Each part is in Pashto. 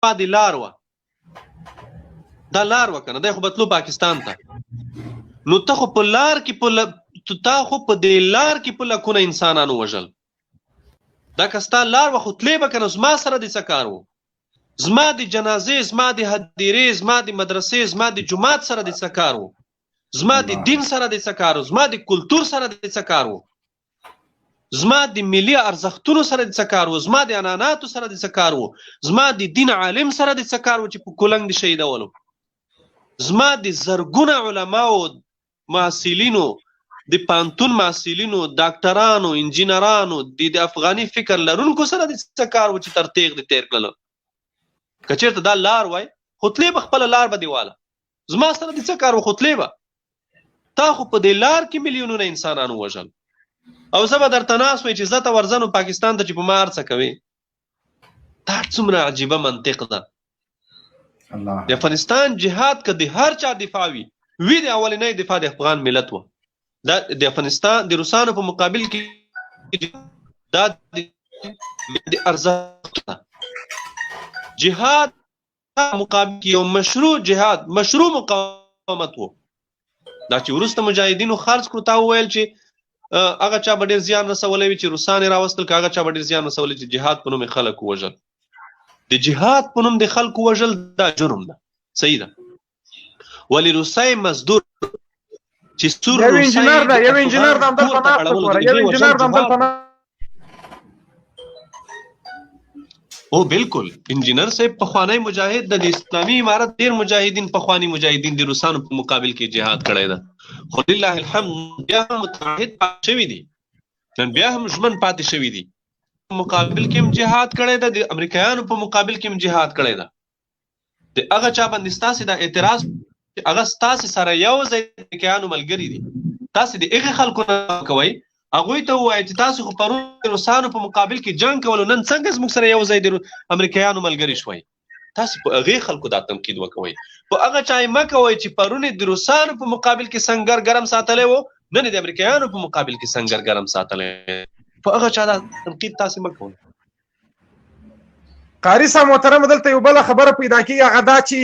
د لار وه، دا لار وه که نه، دی خو به تلو پاکستان ته. نو ته خو په لار کې تا خو په دې لار کې په لکونه انسانانو وژل. دا که ستا لار وه خو تلې به که نه، زما سره دې څه کار و؟ زما د جنازې، زما د هدیرې، زما د مدرسې، زما د جومات سره دې څه کار و؟ زما د دین سره دې څه کار و؟ زما د کلتور سره دې څه کار و؟ زما د ملي ارزښتونو سره دې څه کار و؟ زما د عنعناتو سره دې څه کار و؟ زما د دین عالم سره دې څه کار و چې په کولنګ دې شهیدولو؟ زما د زرګونه علماو، محصلینو، د پانتون محصلینو، ډاکټرانو، انجینرانو، د افغاني فکر لرونکو سره دې څه کار و چې تر تیغ دې تیر کړله؟ که چېرته دا لار وای خو تلې به خپله لار به دې واله، زما سره دې څه کار و؟ خو تلې به. تا خو په دې لار کې میلیونونه انسانانو وژل. او زه به درته ناست وای چې زه ته ورځه نو پاکستان ته چې په ما هر څه کوې. دا څومره عجیبه منطق ده. د افغانستان جهاد که د هر چا دفاع وي د اولنۍ دفاع د افغان ملت وه. دا د افغانستان د روسانو په مقابل کې دا د ارزښت جهاد مقابل کې یو مشروع جهاد، مشروع مقاومت و. دا چې وروسته مجاهدینو خرڅ کړو، تا وویل چې هغه چا به ډېر زیان رسولی وي چې روسان یې راوستل، که هغه چا به ډېر زیان رسولی چې جهاد په نوم یې خلک ووژل. د جهاد په نوم د خلکو وژل دا جرم ده. صحیح ده. ولې روسی مزدور چې سور یو انجینر ده، یو انجینر ده همدلته ناست وګوره، یو انجینر ده همدلته ناست. او بالکل انجینر صاحب پخوانی مجاهد د اسلامي امارت ډېر مجاهدین، پخوانی مجاهدین د روسانو په مقابل کې جهاد کړی ده. خو لله الحمد بیا هم متحد پاتې شوي دي، نن بیا هم ژمن پاتې شوي دي. په مقابل کې هم جهاد کړی ده، د امریکایانو په مقابل کې هم جهاد کړی ده. د هغه چا باندې ستاسې دا اعتراض چې هغه ستاسې سره یو ځای د امریکایانو ملګري دي، تاسې د هغې خلکو نه کوئ، هغوی ته ووایئ چې تاسې خو پرون د روسانو په مقابل کې جنګ کولو، نن څنګه زموږ سره یو ځای د امریکایانو ملګري شوئ؟ تاسې په هغې خلکو دا تنقید وکوئ. په هغه چا یې مه کوئ چې پرون د روسانو په مقابل کې سنګر ګرم ساتلی و، نن د امریکایانو په مقابل کې سنګر ګرم ساتلی. په هغه چا دا تنقید تاسې مه کوئ. قاري صاحب محترم، دلته یو بله خبره پیدا کېږي، هغه دا چې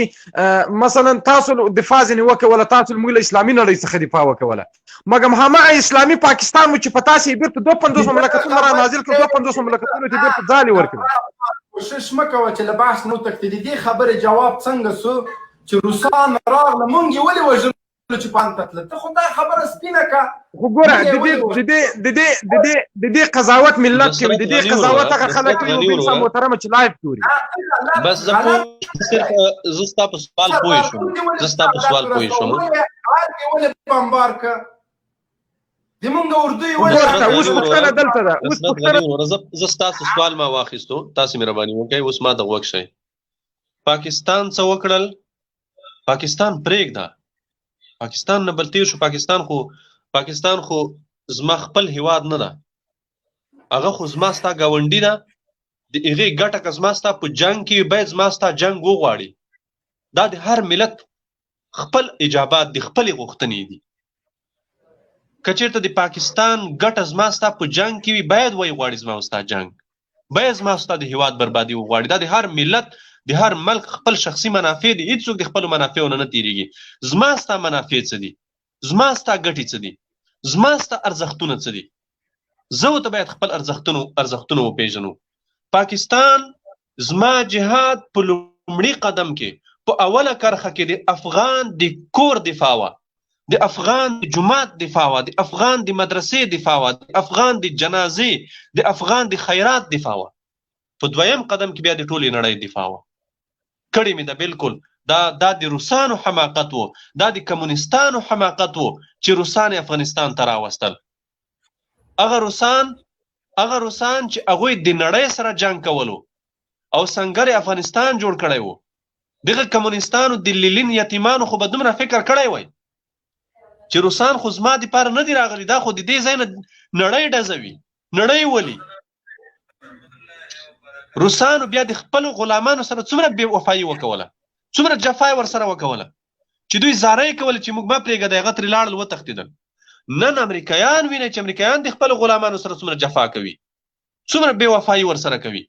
مثلا تاسو دفاع ځینې وکوله، تاسو موږ له اسلامي نړۍ څخه دفاع وکوله، مګر هماغه اسلامي پاکستان و چې په تاسې یې بیرته 52 مملکتونه را نازل کړل، 52 مملکتونو ته بیرته ځالې ورکړې. کوشش مه کوه چې له بحث نه وتښتې. د دې خبرې جواب څنګه سو چې روسان راغله موږ یې ولې وژل چې پانته تله؟ ته خو دا خبره سپینه که. خو ګوره د دې قضاوت ملت کوي، د دې قضاوت هغه خلک کوي انسان محترمه چې لایف ګوري. بس زه ستا په سوال پوه شوم، زه ستا په سوال پوه شوم. ولې بمبار که د مونږ اردو یې اوس پوښتنه دلته ده، اوس پوښتنه زه ستاسو سوال ما واخیستو، تاسې مهرباني وکړئ اوس ما ته غوږ شئ. پاکستان څه وکړل؟ پاکستان پرېږده، پاکستان نه بل تیر شو. پاکستان خو زما خپل هیواد نه ده، هغه خو زما ستا ګاونډي ده. د هغې ګټه که زما ستا په جنګ کې باید زما ستا جنګ وغواړي. دا د هر ملت خپل اجابات دي، خپلې غوښتنې دي. که چېرته د پاکستان ګټه زما ستا په جنګ کې وي، باید ویې غواړي زما ستا جنګ، باید زما ستا د هیواد بربادي وغواړي. دا د هر ملت، د هر ملک خپل شخصي منافع دي، هیڅوک د خپلو منافعو نه تیریږي. زما ستا منافع څه دي؟ زما ستا ګټې څه دي؟ زما ستا ارزښتونه څه دي؟ زه ورته باید خپل ارزښتونه وپېژنو. پاکستان زما جهاد په لومړي قدم کې په اوله کرښه کې د افغان د کور دفاع وه، د افغان د جومات دفاع وه، د افغان د مدرسې دفاع وه، د افغان د جنازې، د افغان د خیرات دفاع وه. په دویم قدم کې بیا د ټولې نړۍ دفاع وه. کړې مې ده بالکل. دا د روسانو حماقت و، دا د کمونستانو حماقت و چې روسان افغانستان ته راوستل. هغه روسان چې هغوی د نړۍ سره جنګ کولو او سنګر افغانستان جوړ کړی و، دغه کمونستانو د لیلین یتیمانو خو به دومره فکر کړی وای چې روسان خو زما دپاره نه دي راغلي، دا خو د دې ځای نه نړۍ ډزوي، نړۍ ولي. روسانو بیا د خپلو غلامانو سره څومره بې وفایي وکوله، څومره جفا یې ورسره وکوله چې دوی زاره یې کوله چې موږ مه پرېږدئ، هغه ترې لاړل وتښتېدل. نن امریکایان وینئ چې امریکایان د خپلو غلامانو سره څومره جفا کوي، څومره بې وفایي ورسره کوي.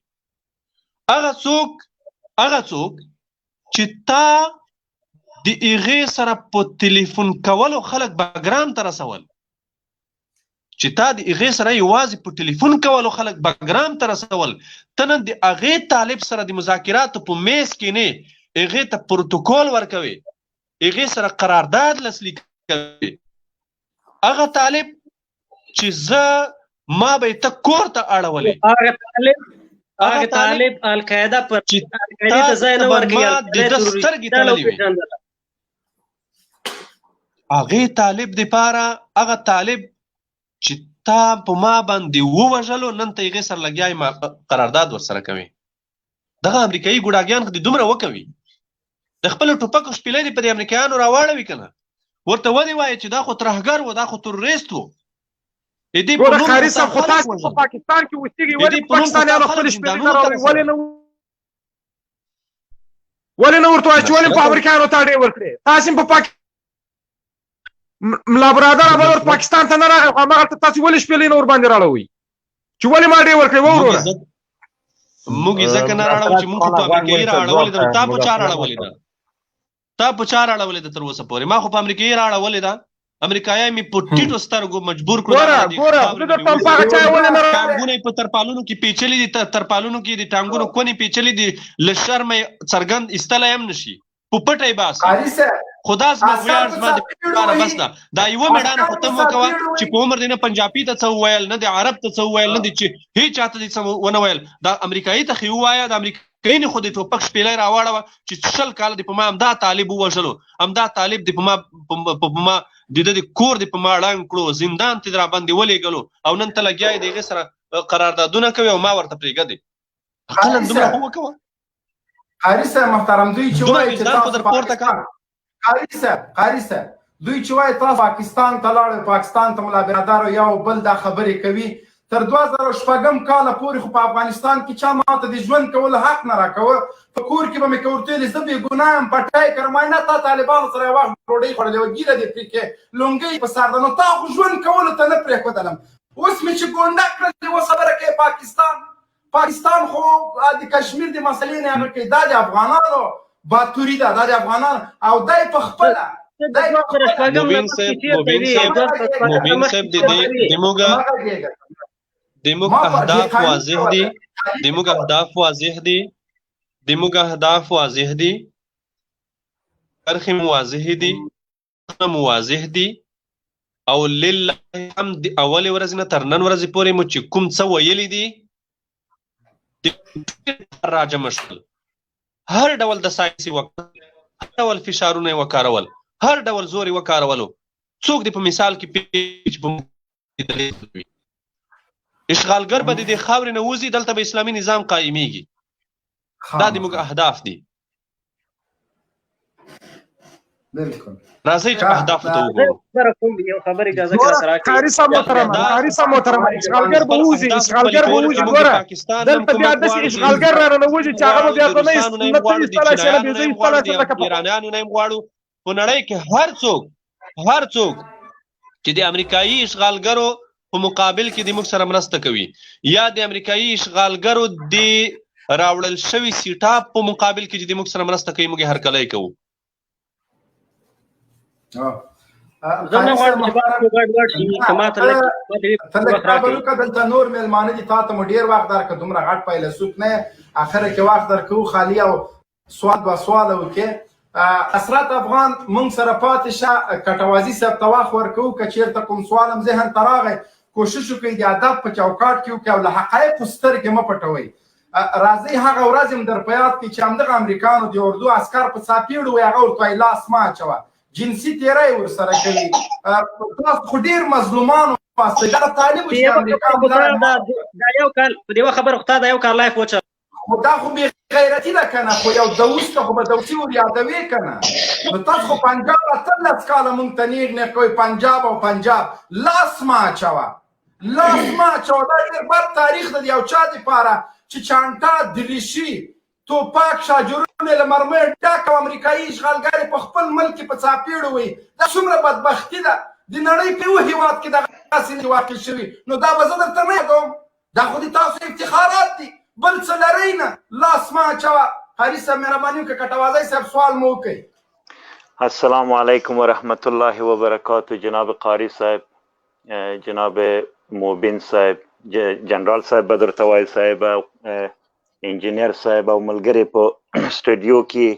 هغه څوک هغه څوک چې تا د هغې سره په ټلیفون کولو خلک بګرام ته رسول، چې تا د هغې سره یوازې په ټلیفون کولو خلک بګرام ته رسول، ته نن د هغې طالب سره د مذاکراتو په میز کښېنې، هغې ته پروتوکول ورکوي، هغې سره قرارداد لاسلیک کوي. هغه طالب چې زه ما به یې ته کور ته اړولې، هغه طالب القاعده پر چې تا د ده سترګې تړلې وي، هغې طالب دپاره هغه طالب چې تا په ما باندې ووژلو، نن ته هغې سره لګیا یې قرارداد ورسره کوي. دغه امریکایي ګوډاګیان خو دې دومره وکوي، د خپلو ټوپکو شپېلۍ دې په دې امریکایانو راواړوي که نه، ورته ولې وایي چې دا خو ترهګر و، دا خو تروریست و. ګوره قاري صاحب خو تاسې په پاکستان کې اوسېږئ، ولې پاکستانیانو خپلې شپېلۍ نه راوړي؟ ولې نه ورته وایي چې ولې په امریکایانو ته اډې ورکړې؟ تاسې په ملا برادر ابد پاکستان ته نه راغی، خو هماغلته تاسې ولې شپېلۍ نه ورباندې راړوئ چې ولې ما اډې ورکړې؟ وروره موږ یې ځکه نه راړو چې موږ خو په امریکایي راړولې ده. تا په چا راړولې ده؟ تا په چا راړولې ده تر اوسه پورې؟ ما خو په امریکایي راړولې ده. امریکایان مې په ټیټو سترګو مجبور کړو، ټانګونه یې په ترپالونو کې پیچلي دي، ترپالونو کې د ټانګونو کونې پیچلي دي، له شرمه یې څرګند ایستلی هم نشي، په پټه یې باسي. خو دا زما ویاړ زما دپاره بس ده. دا یوه مېړانه خو ته وکوه چې په عمر دې نه پنجابي ته څه وویل، نه د عرب ته څه وویل، نه د چې هېچ چاته دې څه ونه ویل. دا امریکایي ته خو ووایه، د امریکایي نه خو د ټوپک شپېلی راواړوه چې 20 کاله دې په ما همدا طالب ووژلو، همدا طالب دې په ما د ده د کور دې په ما ړنګ کړو، زندان ته دې راباندې ولېږلو، او نن ته لګیا یې د هغې سره قراردادونه کوي او ما ورته پرېږدې. عقلا دومره خو وکوه. قاري صاحب محترم، دوی چې دومره وایي چې وجدان خو در پورته کړه. قاري صاحب دوی چې وایي تاسو پاکستان ته لاړئ، پاکستان ته ملا برادرو یو بل دا خبرې کوي، تر 2006 کاله پورې خو په افغانستان کې چا ماته د ژوند کولو حق نه راکوه. په کور کې به مې که ورته ویلې زه بېګناه یم، پټی کړم، وایي نه تا طالبانو سره یو وخت ډوډۍ خوړلې وه، ګیره دې پرې کړې، لونګۍ په سر ده، نو تا خو ژوند کولو ته نه پرېښودلم. اوس مې چې ګونډه کړلې اوس خبره کوې پاکستان خو د کشمیر د مسلې نه هغه کوي، دا د افغانانو باتوري ده، دا د افغانانو، او دا یې په خپله مبین صاحب دموږ اهداف واضح دي، دموږ اهداف واضح دي، دموږ اهداف واضح دي، برخې واضح دي، واضح دي، او لله الحمد د اولې ورځې نه تر نن ورځې پورې مو چې کوم څه ویلي دي راجمع شول. هر ډول د ساینسي هر ډول فشارونه یې وکارول، هر ډول زور یې وکارولو. څوک دې په مثال کې اشغالګر به د دې خاورې نه وځي، دلته به اسلامي نظام قایمیږي. دا زموږ اهداف دي. راځئ چې اهدافو ته وګورو. قاري صاحب محترمه، اشغالګر به وځي، ګوره دلته بیا داسې اشغالګر را ننوځي چې هغه به بیا ته نه ایستلی شي، نه بې زه ایستلی شم. لکه ایرانیانو نه یې غواړو، په نړۍ کې هر څوک چې د امریکایي اشغالګرو په مقابل کې د موږ سره مرسته کوي، یا د امریکایي اشغالګرو د راوړل شوي سیټاپ په مقابل کې چې د موږ سره مرسته کوي، موږ یې هرکلی کوو. زه نه غواړم چې بحث مو ګډوډ شي، که ماته دلته نور مېلمانه دي، تا ته مو ډېر وخت درکړه، دومره غټ فیلسوف نه یې، اخره کې وخت درکوو خالي او سوال دوه سواله وکړې. حسرت افغان مونږ سره پاتې شه، کټوازي صاحب ته وخت ورکوو، که چېرته کوم سوال هم ذهن ته راغی کوشش وکړئ د ادب په چوکاټ کې وکړئ او له حقایقو سترګې مه پټوئ. راځئ هغه ورځ هم در په یاد کړئ چې همدغه امریکانو د اردو عسکر په څاپېړو وایي، هغه ورته وایي لاس مه اچوه، جنسي تیری ورسره کوي. تاسو خو ډېر مظلومان واستئ، دغه طالب چې امریکا دا یو کال په دې خبره خو تا دا یو کال لایف وچه، خو دا خو بې غیرتي ده که نه، خو یو دوست ته خو به دوستي ور یادوې که نه. نو تاسو خو پنجاب 18 کاله مونږ ته نیغ نیغ کوئ، پنجاب او پنجاب، لاس مه اچوه، لاس مه اچوه. دا ډېر بد تاریخ ده د یو چا دپاره چې چانټه، دریشي، توپک، شاجورونه له مرمۍ ډک او امریکایي اشغالګر په خپل ملک کې په څاپېړو وي. دا څومره بدبختي ده د نړۍ په یو هېواد کې دغسې واقع شوي. نو دا به زه درته نه یادوم، دا خو د تاسو افتخارات دي، بل څه لرئ نه. لاس مه اچوه، حارث صاحب مهرباني وکړه کټوازی صاحب سوال مو وکړئ. السلام علیکم ورحمت الله وبرکاتہ. جناب قاری صاحب، جناب موبین صاحب، جنرال صاحب بدر توای صاحب، انجینیر صاحب او ملګری په سټوډیو کې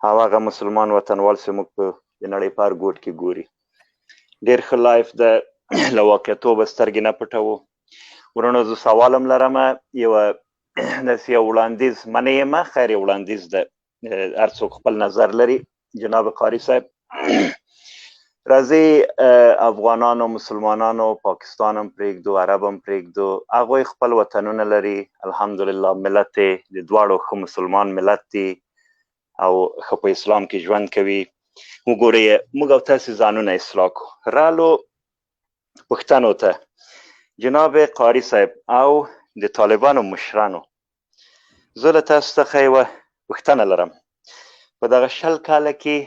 او هغه مسلمان وطنوال چې موږ په د نړۍ په هر ګوټ کې ګوري. ډېر ښه لایف د له واقعیتوبه سترګې نه پټوو. ورونو زه سوال هم لرم، داسې یو وړاندیز، منې یم خیر یو وړاندیز ده، هر څوک خپل نظر لري. جناب قاری صاحب، راځئ افغانانو، مسلمانانو، پاکستان هم پرېږدو، عرب هم پرېږدو، هغوی خپل وطنونه لري، الحمدلله ملت د دواړو ښه مسلمان ملت دی او ښه په اسلام کې ژوند کوي. وګورئ موږ او تاسې ځانونه اصلاح کړو. رالو پښتنو ته، جناب قاری صاحب او د طالبانو مشرانو، زه له تاسو څخه یوه پوښتنه لرم. په دغه 20 کاله کې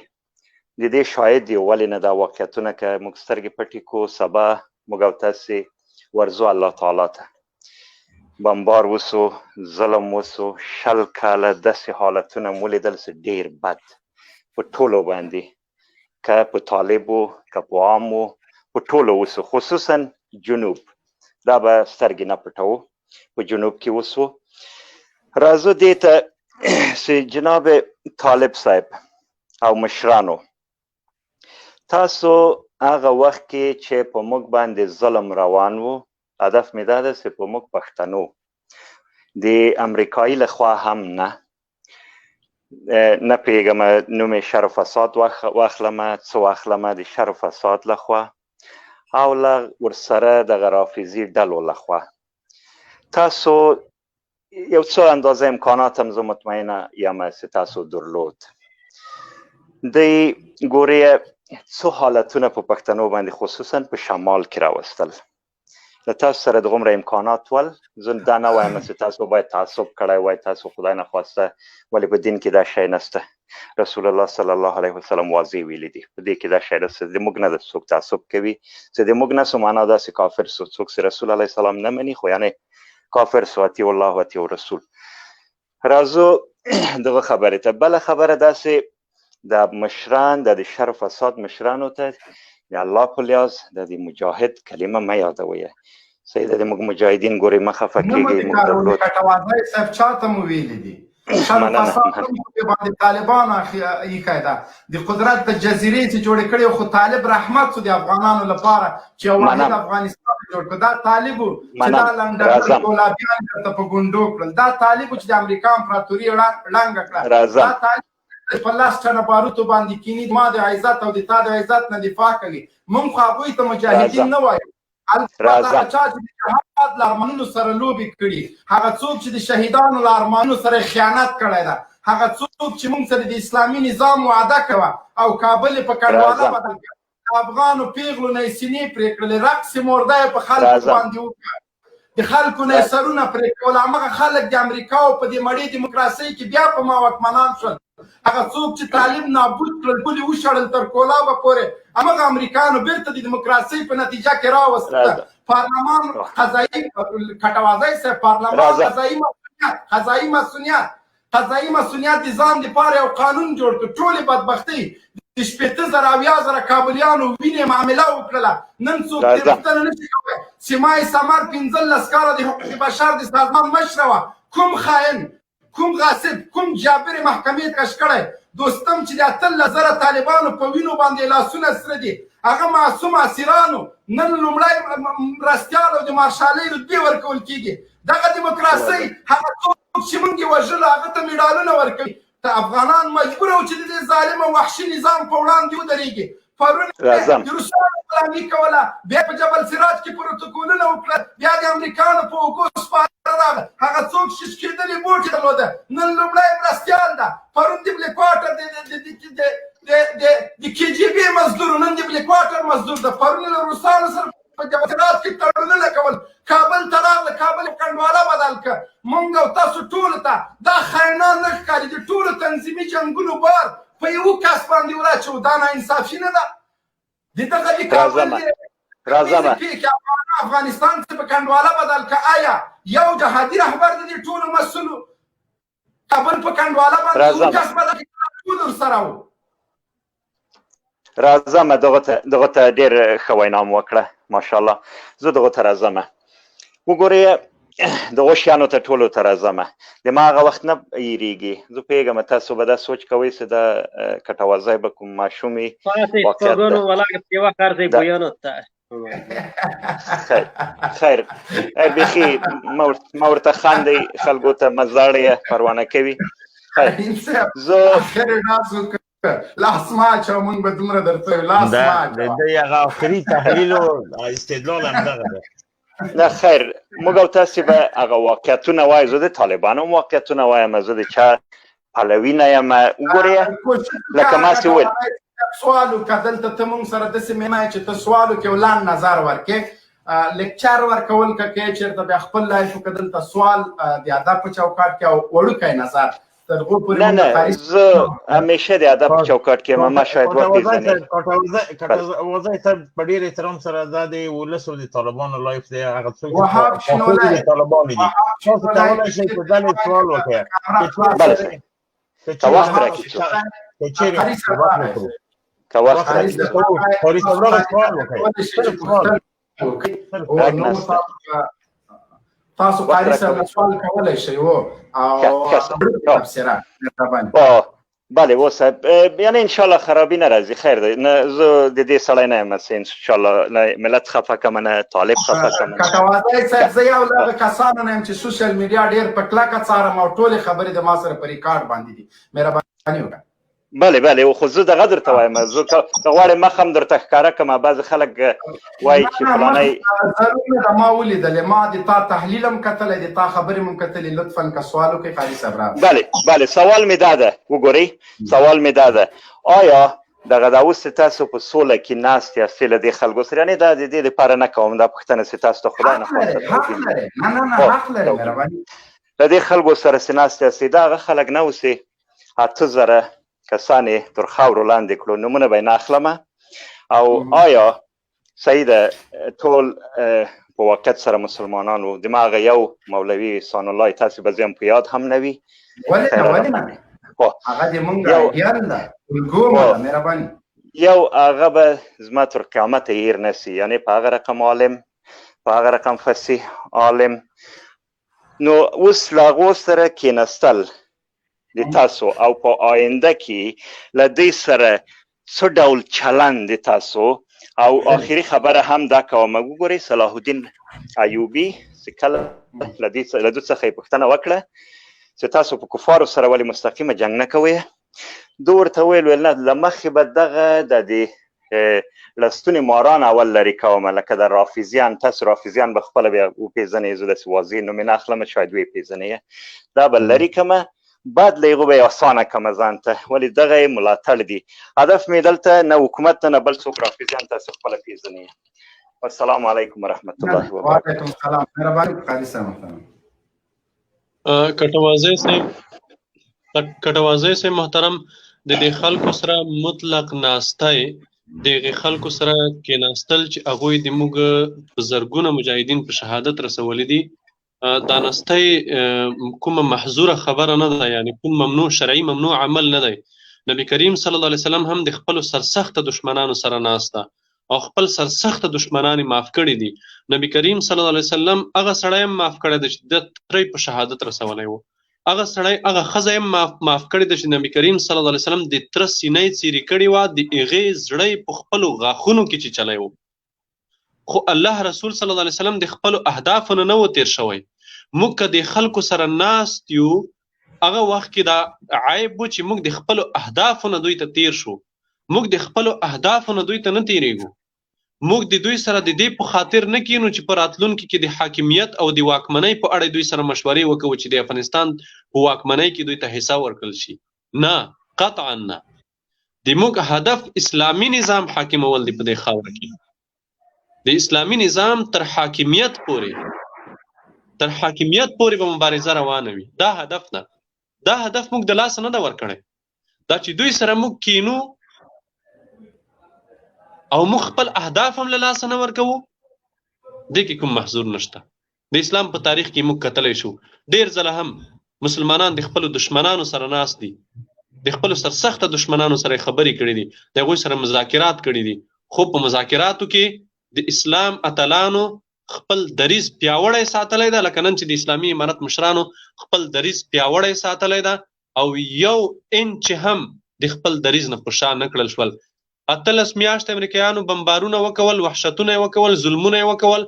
د دې شاهد یو، ولې نه دا واقعیتونه که موږ سترګې پټې کړو، سبا موږ او تاسې ورځو الله تعالی ته. بمبار وسو، ظلم وسو، 20 کاله داسې حالتونه مو لیدل چې ډېر بد په ټولو باندې، که په طالبو که په عامو، په ټولو وسو، خصوصا جنوب. دا به سترګې نه پټوو، په جنوب کې وسو. راځو دې ته چې جناب طالب صاحب او مشرانو، تاسو هغه وخت کې چې په موږ باندې ظلم روان و، هدف مې دا ده چې په موږ پښتنو د امریکایي لخوا هم نه پوهېږم نوم یې شر و فساد واخلمه، څه واخلمه، د شر و فساد لخوا او له ورسره دغه رافضي ډلو لخوا تاسو یو څه اندازه امکانات هم زه مطمئنه یم چې تاسو درلود. دی ګورئ څو حالتونه په پښتنو باندې خصوصا په شمال کې راوستل. له تاسو سره دغومره امکانات ول، زه دا نه وایم چې تاسو باید تعصب کړی وای، تاسو خدای نخواسته، ولې په دین کې دا شی نشته. رسول الله صلی الله علیه وسلم واضح ویلي دي په دې کې دا شی نشته. د موږ نه د څوک تعصب کوي، چې د موږ نه سو معنا داسې کافر سو، څوک چې رسول الله سلام نه مني خو یعنی کافر سو، اطیع الله و اطیع رسول. راځو دغه خبرې ته. بله خبره داسې د مشران، د شر و فساد مشرانو ته د الله په لیاز د مجاهد کلمه مه یادوئ. صحیح ده، د موږ مجاهدین ګورئ مه خفه کېږئ. موږ درلود کټوازی صاحب چاته مو ویلي دي؟ شر و فساد هم باندې طالبانو ایښی ده، د قدرت د جزیرې چې جوړې کړې، خو طالب رحمت سو د افغانانو لپاره چې یو واحد افغانستان جوړ کړ. دا طالب و چې دا لنډن ګلابیان درته په ګونډو کړل. دا طالب و چې د امریکا امپراتوري ړنګه کړه. دا طالب په 10 ټنه باروتو باندې کینی، ما د عزت او د تا د عزت نه دفاع کوي. موږ خو هغوی ته مجاهدین نه وایو. البته چا چې د جهاد له ارمانونو سره لوبې کړي، هغه څوک چې د شهیدانو له ارمانونو سره خیانت کړی ده، هغه څوک چې موږ سره د اسلامي نظام وعده کوه او کابل په کنډواله بدل کړه، د افغانو پیغلو نه یې سینې پرې کړلې، رقص مرده یې په خلکو باندې وکړه، د خلکو نه یې سرونه پرې کول. همغه خلک د امریکا او په دې مړې دیموکراسۍ کې بیا په ما واکمنان شول. هغه څوک چې طالب نابود کړل، ټول یې وشړل تر کولابه پورې، همغه امریکایانو بیرته د دیموکراسۍ په نتیجه کې راوستله. پارلمان قضایي، کټوازی صاحب، پارلمان قضایي مسؤلیت د ځان دپاره یو قانون جوړ کړ. ټولې بدبختۍ د 80,000 کابلیانو وینې معامله وکړله. نن څوک تېروتنه نشي کولی. سیمای سمر 15 کاله د حقوق بشر د سازمان مشره وه. کوم خاین، کوم غاصب، کوم جابر محکمې کش کړی؟ دوستم چې د 18,000 طالبانو په وینو باندې لاسونه سره دي، هغه معصوم اسیرانو نن لومړی مرستیال او د مارشالۍ رتبې ورکول کېږي. دغه دیموکراسۍ هغه څوک چې موږ یې وژلو هغه ته میډالونه ورکوي. ته افغانان مجبوره وو چې د دې ظالم او وحشي نظام په وړاندې ودرېږي. پرون د روسانو غلامي کوله، بیا په جبل سراج کې پروتوکولونه وکړل، بیا د امریکانو په اوږو سپاره راغله. هغه څوک چې شکېدلې بوټ یې درلوده، نن لومړی مرستیال ده. پرون د بلک واټر د کې جی بي مزدور، نن د بلک واټر مزدور ده. پرون له روسانو سره په جبل سراج کې تړونونه کول، کابل ته راغله، کابل کنډواله بدل کړه. موږ او تاسو ټولو ته دا خاینان نه ښکاري. د ټولو تنظیمي جنګونو بار په یو کس باندې وراچوو. دا ناانصافي نه ده؟ د دغه د کابل افغانستان ته په کنډواله بدل کړه. آیا یو جهادي رهبر د دې ټولو مسؤل و؟ کابل په کنډواله باندې یو کس به ټول ورسره و. راځم دغه ته ډېر ښه وینا مو وکړه ماشاءالله. زه دغه ته راځم. وګورئ دغو شیانو ته ټولو ته راځم. د ما هغه وخت نه هېرېږي. زه پوهېږم تاسو به دا سوچ کوئ چې دا کټوازی به کوم ماشوم وي. خیر بیخي ما ورته خاندئ، خلکو ته مزاړئ، پروانه کوي. لاس ما اچوه، موږ به دومره درته وایو لاس ما اچوه. د دې هغه آخري تحلیل او استدلال همدغه ده. نه خیر، موږ او تاسې به هغه واقعیتونه وایو. زه د طالبانو هم واقعیتونه وایم، زه د چا پلوي نه یم. وګورئ لکه ما چې وویل سوال وکړه دلته ته موږ سره داسې مینه چې ته سوال وکړې او لاند نظر ورکړې، لیکچر ورکول که کوې چېرته بیا خپل لایف وکړه دلته سوال د ادب په چوکاټ کې او وړوکی نظر تر هغو پورې نه زه همیشه د ادب په چوکاټ کې یم. ما شاید وپېژنې کټوازی صاحب په ډېر احترام سره دا د ولس او د طالبانو لایف دی. هغه څوک وهاب شنولی د طالبانو دي، تاسو کولی شئ چې دا نه سوال وکړئ که وخت راکړي که چېرې وخت وکړو که وخت راکړي قاري صاحب راغی سوال وکړئ. تاسو قاری صاحب سوال کولی شئ او تبصره مهرباني. بله و صاحب، یعنی انشاءالله خرابی نراځي. خیر دی، نه زه د دې سړی نه یم چې انشاءالله نه ملت خفه کړم نه طالب خفه کړم. کټوازی صاحب زه یو له هغه کسانو نه یم چې سوشل میډیا ډېر په کلکه څارم او ټولې خبرې د ما سره په ریکارډ باندې دي. مهرباني وکړه. بله خو زه دغه درته وایم، زه که غواړې مخ هم درته ښکاره کړم. بعضې خلک وایي چې فلانی ضرور نه ده ما ولیدلې، ما د تا تحلیل هم کتلی، د تا خبرې هم کتلې. لطفا که سوال وکړئ قاري صاحب راغلی. بله سوال مې دا ده، وګورئ سوال مې دا ده، آیا دغه دا اوس تاسو په سوله کې ناست یاستې له دې خلکو سره؟ یعنې دا د دې دپاره نه کوم دا پوښتنه چې تاسو ته خدای نه حق لري. نه حق لري. مهرباني له دې خلکو سره چې ناست یاستې، دا هغه خلک نه اوسې 8000 کسان یې تر خاورو لاندې کړو، نومونه به یې نه اخلمه. او آیا صحیح ده ټول په واقعیت سره مسلمانان وو؟ دماغه یو مولوي احسان الله تاسې به زه هم په یاد هم نه وي. ولې نه هغه د موږ ایډیال ده، الګومه ده. مهرباني یو هغه به زما تر قیامته هیر نه سي، یعنې په هغه رقم عالم، په هغه رقم فصیح عالم. نو اوس له هغو سره کېنستل د تاسو او په آینده کې له دوی سره څه ډول چلند د تاسو؟ او آخري خبره هم دا کوم، وګورئ صلاح الدین ایوبي چې کله له دوی څخه یې پوښتنه وکړه چې تاسو په کفارو سره ولې مستقیمه جنګ نه کوئ؟ ده ورته ویل نه، له مخکې به دغه د دې لستونې ماران اول لرې کوم، لکه د رافضیان. تاسو رافضیان به خپله بیا وپېژنئ، زه داسې واضح نومې نه اخلم، شاید وپېژنئ. دا به لرې کړمه، بعد له هغو به یې اسانه کړمه ځان ته، ولې دغه یې ملاتړ دي. هدف مې دلته نه حکومت ته نه بل څوک رافضیان تاسو خپله پېژنئ. والسلام علیکم ورحمة الله وبرکاته. وعلیکم السلام. مهرباني قاری صاحب محترم. کټوازی صاحب محترم، د دې خلکو سره مطلق ناستای، د هغې خلکو سره کېناستل چې هغوی د موږ په زرګونه مجاهدین په شهادت رسولي دي، دا ناستای کومه محظوره خبره نه ده، یعنی کوم ممنوع شرعي ممنوع عمل نه دی. نبی کریم صلی الله علیه وسلم هم د خپلو سرسخته دشمنانو سره ناسته او خپل سرسخته دشمنان معاف کړي دي. نبی کریم صلی الله علیه وسلم هغه سړی هم معاف کړی دی چې د ترې په شهادت رسولی و. هغه سړی هغه ښځه هم معاف کړې ده چې نبي کریم صلی الله علیه وسلم د تره سینه یې څیرې کړې وه، د هغې زړه یې په خپلو غاښونو کې چیچلی و. خو الله رسول صلی الله علیه وسلم د خپلو اهدافو نه و تیر شوی. موږ که د خلکو سره ناست یو، هغه وخت کې دا عیب و چې موږ د خپلو اهدافو نه دوی ته تیر شو. موږ د خپلو اهدافو نه دوی ته نه تیریږو. موږ د دوی سره د دې په خاطر نه کینو چې په راتلونکي کې د حاکمیت او د واکمنۍ په اړه دوی سره مشورې وکړو چې د افغانستان په واکمنۍ کې دوی ته حصه ورکړل شي. نه، قطعا نه. د موږ هدف اسلامي نظام حاکمول دی په دې خاوره کې. د اسلامي نظام تر حاکمیت پورې به مبارزه روانه وي. دا هدف ده. دا هدف موږ د لاسه نه ده ورکړی. دا چې دوی سره موږ کینو او موږ خپل اهداف هم له لاسه نه ورکوو، دې کې کوم محظور نشته. د اسلام په تاریخ کې موږ کتلی شو ډېر ځله هم مسلمانان د خپل دشمنانو سره ناست دي، د خپل سرسخته دشمنانو سره خبرې کړې دي، د هغوی سره مذاکرات کړي دي، خو په مذاکراتو کې د اسلام اتلانو خپل دریز پیاوړی ساتلی ده، لکه نن چې د اسلامي امارت مشرانو خپل دریز پیاوړی ساتلی ده او یو انچ هم د خپل دریز نه په شا نه کړل شول. 18 میاشتې امریکایانو بمبارونه وکول، وحشتونه یې وکول، ظلمونه یې وکول،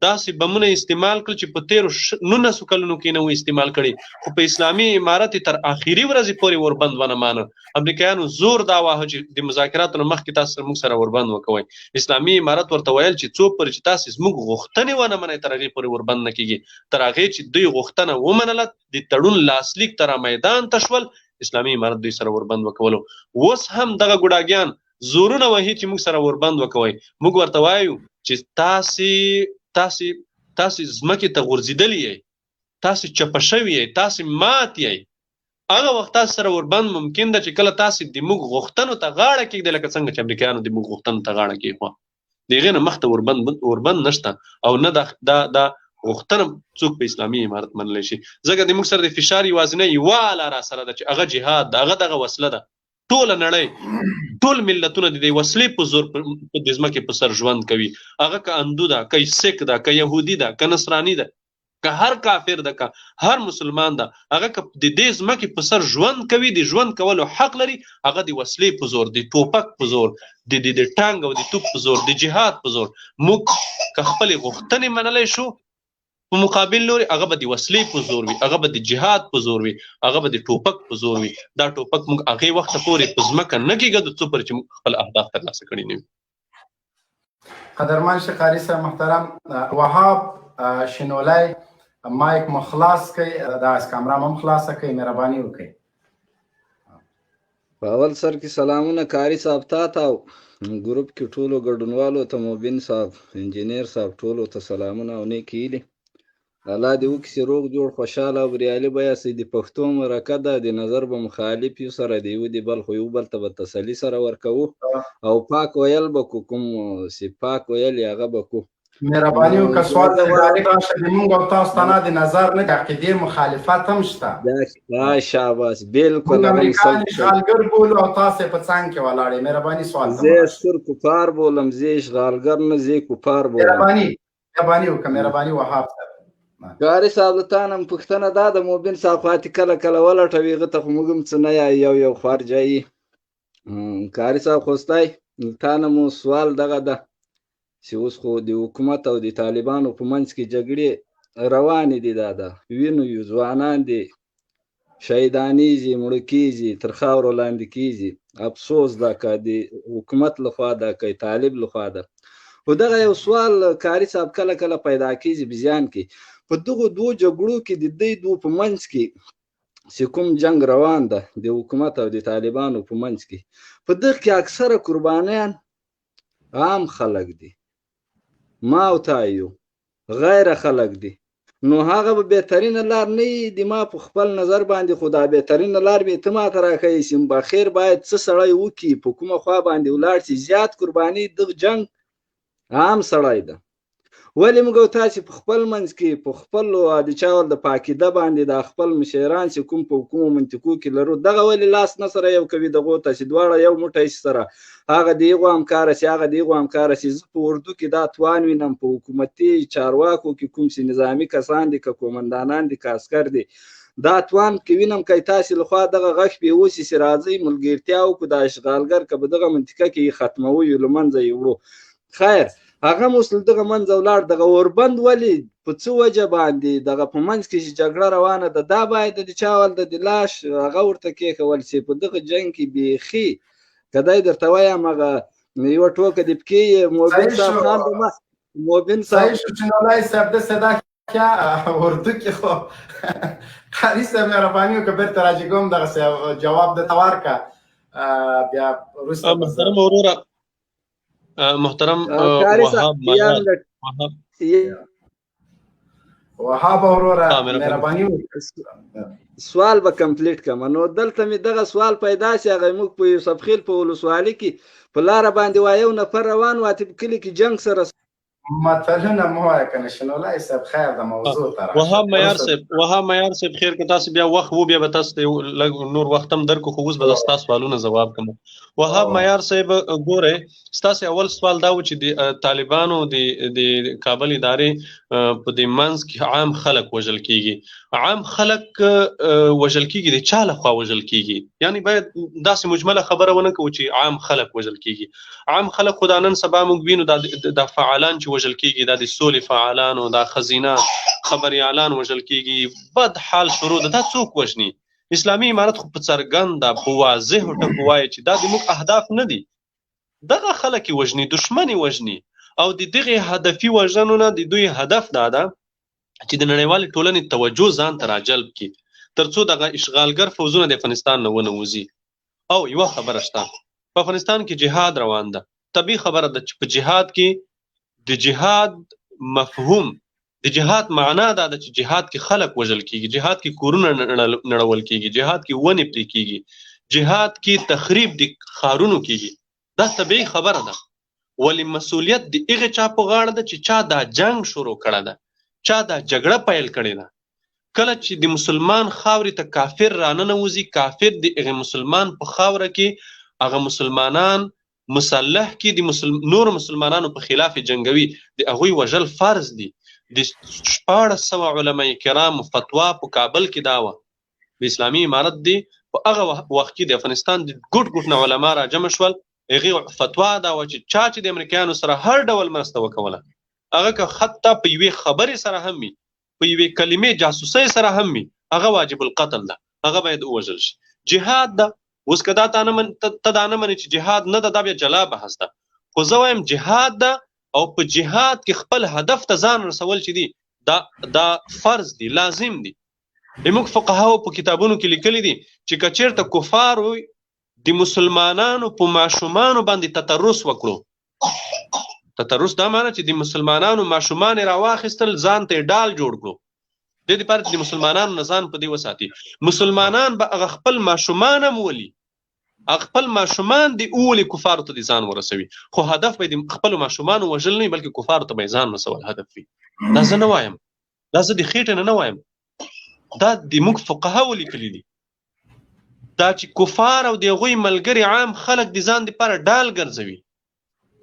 داسې بمونه استعمال کړل چې په تیرو 19 کلونو کې نه و استعمال کړي، خو په اسلامي امارت تر اخري ورځې پورې وربند ونه مانه. امریکایانو زور دا واهه چې د مذاکراتو نه مخکې تاسو موږ سره وربند وکوئ. اسلامي امارت ورته ویل چې څو پورې چې تاسو زموږ غوښتنې ونه منئ تر هغې پورې وربند نه کېږي. تر هغې چې دوی غوښتنه ومنله، د تړون لاسلیک ته را میدان ته شول، اسلامي امارت دوی سره وربند وکولو. اوس هم دغه ګوډاګیان زورونه وهي چې موږ سره وربند وکوئ. موږ ورته وایو چې تاسې ځمکې ته غورځېدلي یئ، تاسې چپه شوي یئ، تاسې مات یئ. هغه وخت تاسو سره وربند ممکن ده چې کله تاسې د موږ غوښتنو ته غاړه کېږدئ، لکه څنګه چې امریکایانو د موږ غوښتنو ته غاړه کېښوه. د هغې نه مخته وربند نشته او نه دا غوښتنه څوک په اسلامي امارت منلی شي. ځکه د موږ سره د فشار یوازینۍ یوه لاره سره ده چې هغه جهاد ده، هغه دغه وسله ده. ټوله نړۍ، ټول ملتونه د دې وسلې په زور په د ځمکې په سر ژوند کوي. هغه که اندو ده، که سیک ده، که یهودي ده، که نصراني ده، که هر کافر ده، که هر مسلمان ده، هغه که د دې ځمکې په سر ژوند کوي، د ژوند کولو حق لري. هغه د وسلې په زور، د ټوپک په زور، د ټانګ او د توپ په زور، د جهاد په زور موږ که خپلې غوښتنې منلی شو، په مقابل لوري هغه به د وسلې په زور وي، هغه به د جهاد په زور وي، هغه به د ټوپک په زور وي. دا ټوپک موږ هغې وخته پورې په ځمکه نه کېږدو څو پورې چې موږ خپل اهداف ترلاسه کړي نه وي. قدرمن شیخ قاري صاحب محترم، وهاب شنولی مایک مخلاص کوي، دا کامره هم خلاصه کوي، مهرباني وکړئ. په اول سر کې سلامونه قاري صاحب ته او ګروپ کې ټولو ګډونوالو ته، مبین صاحب، انجینیر صاحب، ټولو ته سلامونه او نیکې هیلې. الله دې وکړي چې روغ جوړ خوشحاله او بریالي به یاستئ. د پښتو مرکه ده، د نظر به مخالف یو سره د یو د بل، خو یو بل ته به تسلي سره ورکوو او پاک ویل به کو، کوم چې پاک ویل هغه به کو. مهرباني وکړه سوال ته ډایرکټ راشه، د موږ او تاسو ته نه د نظر نه د عقیدې مخالفت هم شته. شاباس، بالکل. موږ امریکایان اشغالګر بولو او تاسو یې په څنګ کې ولاړ یې. مهرباني سوال ته زه ستر کفار بولم، زه اشغالګر نه، زه کفار بولم. مهرباني وکړه، مهرباني وهاب صاحب. قاري صاحب له تا نه پوښتنه دا ده، مبین صاحب خو کله کله ولټوي، هغه ته خو موږ هم څه نه یو خوار جایي. قاري صاحب خو ستی تا نه مو سوال دغه ده چې اوس خو د حکومت او د طالبانو په منځ کې جګړې روانې دي، دا ده وینو یو ځوانان دي شهیدانېږي، مړه کېږي، تر خاورو لاندې کېږي. افسوس ده که د حکومت لخوا ده که طالب لخوا ده. خو دغه یو سوال قاري صاحب کله کله پیدا کېږي بزیان کې، په دغو دوو جګړو کې د دې دوو په منځ کې چې کوم جنگ روان ده د حکومت او د طالبانو په منځ کې، په دغه کې اکثره قربانیان عام خلک دي، ما او تا یو غیر خلک دي. نو هغه به بهترینه لار نه وي د ما په خپل نظر باندې، خو دا بهترینه لار به ته ماته راښیي چې بخیر باید څه سړی وکړي، په کومه خوا باندې ولاړ شي. زیات قرباني دغه جنگ عام سړی ده. ولې موږ او تاسې په خپل منځ کې په خپلو د چا ول د پاکیده باندې د خپل مشران چې کوم په کومو منطقو کې لرو، دغه ولې لاس نه سره یو کوي دغو ته چې دواړه یو موټی شي سره، هغه د هغو همکاره شي، هغه د هغو همکاره شي. زه په اردو کې دا توان وینم، په حکومتي چارواکو کې کوم چې نظامي کسان دي، که قومندانان دي، که عسکر دي، دا توان کې وینم که تاسې لخوا دغه غږ پې اوسي چې راځئ ملګرتیا وکړو، دا اشغالګر که په دغه منطقه کې یې ختموو، یې له منځه یې وړو. خیر هغه موسل دغه منځ ولاړ، دغه اوربند ولې په څه وجه باندې دغه په منځ کې چې جګړه روانه ده، دا باید د چا ول د لاش هغه ورته کېښول چې په دغه جنګ کې بیخي که دی درته وایم هغه یوه ټوکه د پکې مبین صاحب خان به ما مبین صاحب شنولی صاحب داسې ده که اردو کې خو قاري صاحب مهرباني وکړه بېرته راجګوم دغسې جواب درته ورکړه بیا وروسته محترم وروره محترم وهاب وروره مهرباني سوال به کمپلیټ کړم. نو دلته مې دغه سوال پیدا شي، هغه موږ په یوسف خیل په ولسوالۍ کې په لاره باندې وایو نفر روان واته په کلي کې جنگ سره متلونه مو وایه کنه شنو الله صاحب خیر د موضوع ته وهاب معیار صاحب خیر که تاسو بیا وخت وو بیا به تاسو ته لږ نور وخت هم درکو خو اوس به تاسو سوالونه جواب کوم. وهاب معیار صاحب ګوره ستاسو اول سوال دا و چې د طالبانو د کابل ادارې په د منځ کې عام خلک وژل کیږي. عام خلک وژل کیږي د چا لخوا وژل کیږي؟ یعنی باید داسې مجمله خبره ونه کوو چې عام خلک وژل کیږي. عام خلک خو دا نن سبا موږ وینو د فعالان چې وژل کیږي دا د سولې فعالان او دا خزینه خبريالان وژل کیږي. بد حال شروع ده. دا څوک وژني؟ اسلامي امارت خو په څرګنده په واضح ټکو وایي چې دا د موږ اهداف نه دي. دغه خلک وژني، دشمن وژني او د دغه هدفي وژنو نه د دوی هدف دا ده چې د نړیوالې ټولنې توجه ځان ته راجلب کړي ترڅو دغه اشغالګر فوزونه د افغانستان نه ونوځي. او یو خبره شته، په افغانستان کې جهاد روان ده. طبیعي خبره ده چې په جهاد کې د جهاد مفهوم، د جهاد معنا دا ده چې جهاد کې خلک وژل کیږي، جهاد کې کورونه نړول کیږي، جهاد کې ونې پرې کیږي، جهاد کې تخریب د ښارونو کیږي. دا طبیعي خبره ده. ولی مسؤلیت د هغه چا په غاړه ده چې چا دا جنگ شروع کړی ده، چا دا جګړه پیل کړې ده. کله چې د مسلمان خاورې ته کافر راننوځي، کافر د هغه مسلمان په خاوره کې هغه مسلمانان مسلح کې د نور مسلمانانو په خلاف جنگوي، د هغوی وژل فرض دي. د 1400 علماء کرام فتوا په کابل کې دا وه. د اسلامي امارت دی په هغه وخت کې د افغانستان د ګوټ نه علما را جمع شول. هغې فتوا دا وه چې چا چې د امریکایانو سره هر ډول مرسته وکوله، هغه که حتی په یوې خبرې سره هم وي، په یوې کلمې جاسوسۍ سره هم وي، هغه واجب القتل ده، هغه باید ووژل شي. جهاد ده. اوس که دا ته دا نه منې چې جهاد نه ده، دا بیا جلا بحث ده. خو زه وایم جهاد ده او په جهاد کې خپل هدف ته ځان رسول چې دي دا فرض دي، لازم دي. موږ فقهاو په کتابونو کې لیکلي دي چې که چېرته کفارو د مسلمانانو په ماشومانو باندې تطرس وکړو، تطرس دا معنی چې د مسلمانانو ماشومان راواخیستل ځان ته ډال جوړ کړو، د دې لپاره چې د مسلمانانو نه ځان په دې وساتي. مسلمانان به هغه خپل ماشومان هم ولي، خپل ماشومان دی اولي کفارو ته ځان ورسوي، خو هدف به د خپل ماشومان وژل نه بلکې کفارو ته به ځان رسول هدف وي. دا زه نه وایم، دا زه د خېټې نه وایم، دا د موږ فقهاو لیکلي دي. دا چې کفار او د هغوی ملګري عام خلک د ځان دپاره ډال ګرځوي،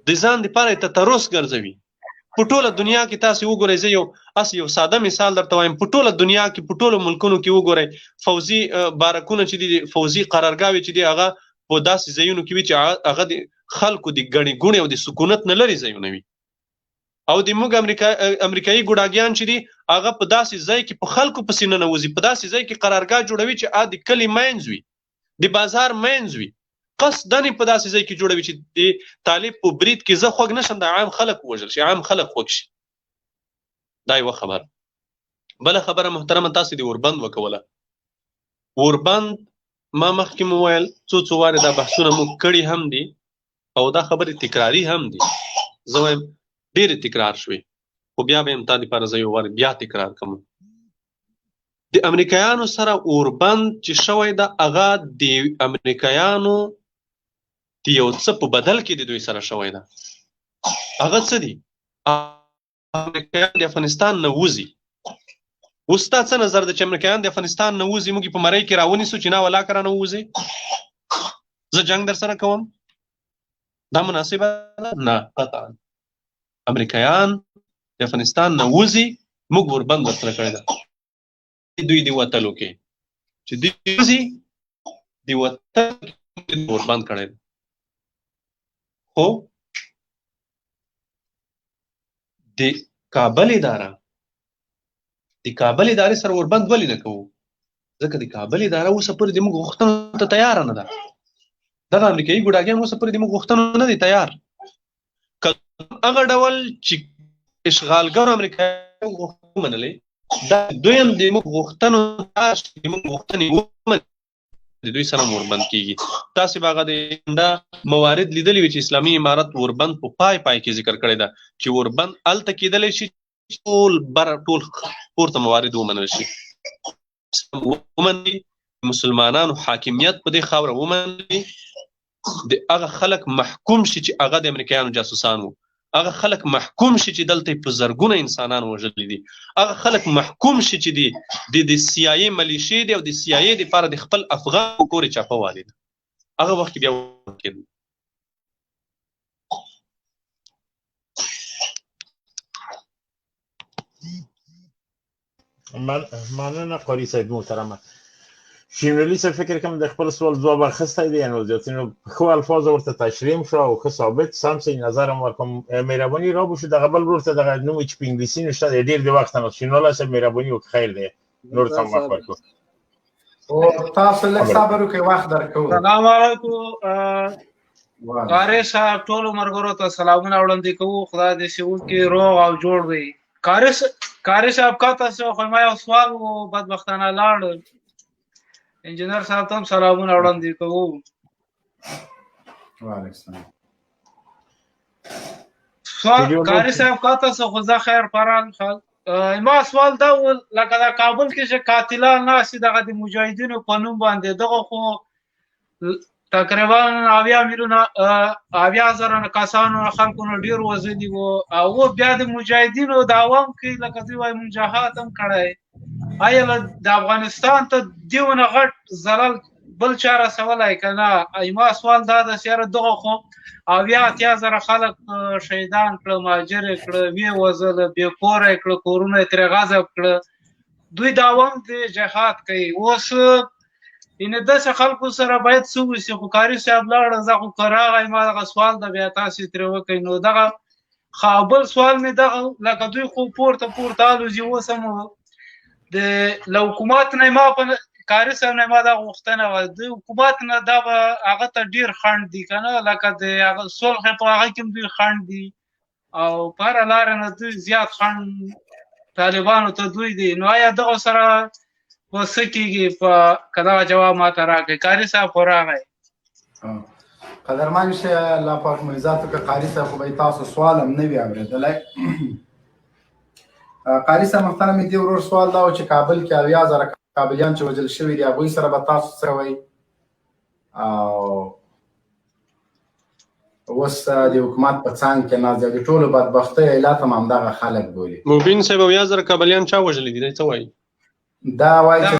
د ځان دپاره تطرس ګرځوي. په ټوله دنیا کې تاسو وګورئ، زه یو ساده مثال درته وایم. په ټوله دنیا کې په ټولو ملکونو کې وګورئ، فوزي بارکونه چې دي، فوزي قرارګاوې چې دي، هغه په داسې ځایونو کې وي چې هغه د خلکو د ګڼې ګوڼې او د سکونت نه لرې ځایونه وي. او د موږ امریکایي ګوډاګیان چې دي، هغه په داسې ځای کې په خلکو پسې ننوځي، په داسې ځای کې قرارګاه جوړوي چې د کلي منځ وي، د بازار منځ وي، قصدن په داسې ځای کې جوړوي چې د طالب په برید کې زه خوږ نشم، د عام خلک ووژل شي، عام خلک خوږ شي. دا یوه خبره. بله خبره محترمه، تاسې د اوربند وکوله. اوربند ما مخکې مو ویل څو وارې دا بحثونه موږ کړي هم دي او دا خبرې تکراري هم دي. زه وایم ډېرې تکرار شوې، خو بیا به یم تا دپاره زه یو وارې بیا تکرار کوم. د امریکایانو سره اوربند چې شوی ده، هغه د امریکایانو د یو څه په بدل کې د دوی سره شوی ده. هغه څه دي؟ امریکایان د افغانستان نه وځي. اوس ستا څه نظر ده چې امریکایان د افغانستان نه وځي، موږ په مرۍ کې راونیسو چې نه ولاکه رانه ووځي، زه جنګ در سره کوم؟ دا مناسبه ده؟ نه، قطعا. امریکایان د افغانستان نه وځي، موږ اوربند ورسره کړی ده. دوی د وتلو کې چې دوی وځي، د وتلو کې اوربند کړی ده. خو د کابل اداره، د کابل ادارې سره اوربند ولې نه کوو؟ ځکه د کابل اداره اوسه پورې د موږ غوښتنو ته تیاره نه ده. دغه امریکایي ګوډاګیان اوسه پورې د موږ غوښتنو نه دي تیار. هغه ډول چې اشغالګرو امریکایي غوښتنې ومنلې، دا دویم د موږ غوښتنو د موږ غوښتنې ومني، د دوی سره اوربند کېږي. تاسې به هغه د دا موارد لیدلي وي چې اسلامي امارت اوربند په پای کې ذکر کړی ده چې اوربند هلته کېدلی شي ټول پورته موارد ومنل شي، ومني مسلمانانو حاکمیت په دې خاوره ومني، د هغه خلک محکوم شي چې هغه د امریکایانو جاسوسان وو. هغه خلک محکوم شي چې دلته په زرګونه انسانان وژلي دي، هغه خلک محکوم شي چې د CIA ملیشې دي او د CIA دپاره د خپل افغان کورې چاپه والي ده، هغه وخت کې بیا کېدل. مننه قاري صاحب محترمه. شینولی صاحب فکر کوم د خپل سوال ځواب اخیستی دی، نو زیاتینو ښو الفاظو ورته تشریح شو او ښه ثابت سم صحیح نظر هم ورکوم. مهرباني را وشي دغه بل ورور ته دغه نوم چې په انګلیسي نشته دی، ډېر د وخت نه شینولی صاحب مهرباني وکړه خیر دی نور ته هم وخت ورکړو. او تاسو لږ صبر وکړئ وخت درکوو. سلام علیکم قاري صاحب، ټولو ملګرو ته سلامونه وړاندې کوو. خدای دې شي وکړي روغ او جوړ وي. قاري صاحب کا تاسو خو ما یو سوال و بدبختانه لاړ. انجینر صاحب ته هم سلامونه وړاندې کوو. وعلیکم السلام. سوال قاري صاحب کا تاسو خو زه خیر پران خل ما سوال دا و لکه د کابل کې چې قاتلان ناسي دغه د مجاهدینو په نوم باندې دغه خو تقریبا 80,000 کسانو خلکو نو ډیر وزدي وو او بیا د مجاهدینو د عوام کې لکه دوی وايي مجاهدات هم کړی. آیا د افغانستان ته دیونه غټ زلل بل چاره سوالای کنه؟ ما سوال دا د سیاره دغه خو 80,000 خلک شهیدان کړه، مهاجر کړه، وی وزل به کور کړه، کورونه تر غضب کړه، دوی د عوام د جهاد کوي. اوس ان د خلکو سره باید سوسي خو قاري صاحب لاړ زه خو کراغه ما دغه سوال د بیا تاسو تر وکړ نو دغه خابل سوال می دغه لکه دوی خو پورته الوزي وسم د حکومت نه ما په قاري صاحب نه ما د غوښتنه و د حکومت نه دا هغه ته ډیر خند دي کنه لکه د هغه صلح په هغه کې دوی خند دي او پر لار نه دوی زیات خند طالبانو ته دوی دي. نو آیا دغه سره وسکیږي په کدا جواب ما ته راکړي؟ قاري صاحب خو راغی. قدرمن شه الله پاک معزاتو که قاري صاحب خو به تاسو سوال هم نه وي اورېدلی. قاري صاحب محترم دې ورور سوال دا و چې کابل کې 80,000 کابلیان چې وژل شوي دي هغوی سره به تاسو څه کوئ؟ او اوس د حکومت په څنګ کې ناست دی، د ټولو بدبختۍ علت هم همدغه خلک بولي. مبین صاحب 80,000 کابلیان چا وژلي دي؟ څه وایي؟ دا وایي